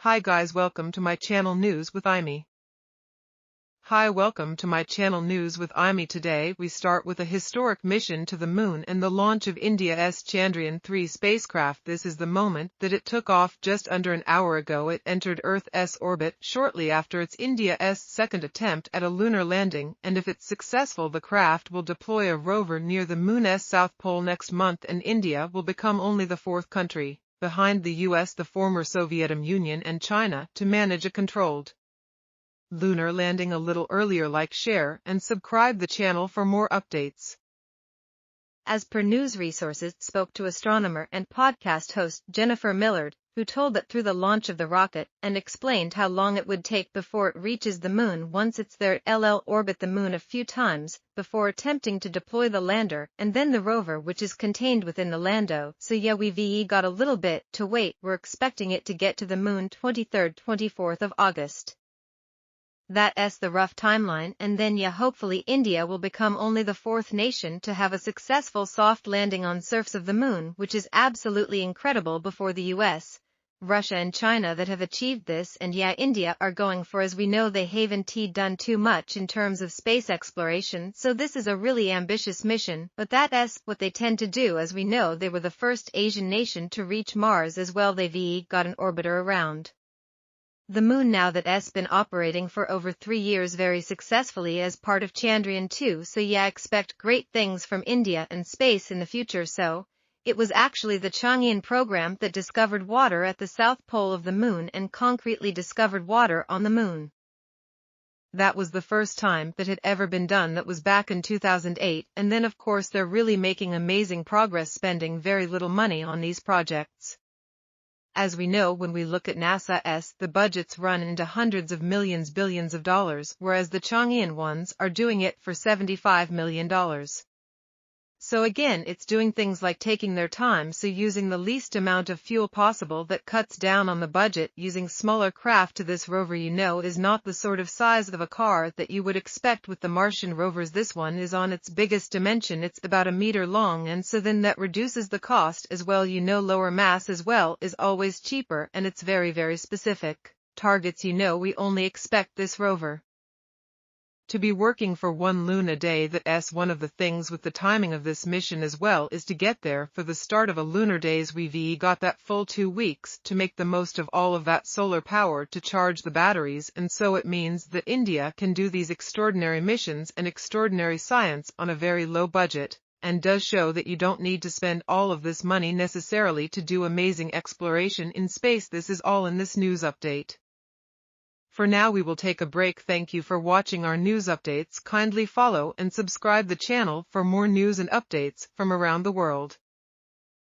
Hi guys, welcome to my channel News with Aimi. Hi, welcome to my channel News with Aimi. Today we start with a historic mission to the moon and the launch of India's Chandrayaan-3 spacecraft. This is the moment that it took off. Just under an hour ago it entered Earth's orbit shortly after its India's second attempt at a lunar landing, and if it's successful the craft will deploy a rover near the moon's south pole next month, and India will become only the fourth country, behind the US, the former Soviet Union and China, to manage a controlled lunar landing a little earlier. Like, share, and subscribe the channel for more updates. As per news resources, spoke to astronomer and podcast host Jennifer Millard, who told that through the launch of the rocket, and explained how long it would take before it reaches the moon once it's there. It'll orbit the moon a few times before attempting to deploy the lander, and then the rover, which is contained within the lando. So yeah, we've got a little bit to wait. We're expecting it to get to the moon 23rd, 24th of August. That's the rough timeline, and then hopefully India will become only the fourth nation to have a successful soft landing on surface of the moon, which is absolutely incredible. Before the US, Russia and China that have achieved this, and India are going for, as we know they haven't done too much in terms of space exploration, so this is a really ambitious mission, but that's what they tend to do. As we know, they were the first Asian nation to reach Mars as well. They've got an orbiter around the moon now that's been operating for over 3 years very successfully as part of Chandrayaan-2, so expect great things from India and space in the future. So, it was actually the Chandrayaan program that discovered water at the south pole of the moon and concretely discovered water on the moon. That was the first time that had ever been done. That was back in 2008, and then of course they're really making amazing progress, spending very little money on these projects. As we know, when we look at NASA's, the budgets run into hundreds of millions, billions of dollars, whereas the Chandrayaan ones are doing it for $75 million. So again, it's doing things like taking their time, so using the least amount of fuel possible. That cuts down on the budget. Using smaller craft to this rover is not the sort of size of a car that you would expect with the Martian rovers. This one is on its biggest dimension. It's about 1 meter long, and so then that reduces the cost as well. Lower mass as well is always cheaper, and it's very, very specific targets. We only expect this rover to be working for 1 lunar day. That's one of the things with the timing of this mission as well, is to get there for the start of a lunar days. We've got that full 2 weeks to make the most of all of that solar power to charge the batteries, and so it means that India can do these extraordinary missions and extraordinary science on a very low budget, and does show that you don't need to spend all of this money necessarily to do amazing exploration in space. This is all in this news update. For now we will take a break. Thank you for watching our news updates. Kindly follow and subscribe the channel for more news and updates from around the world.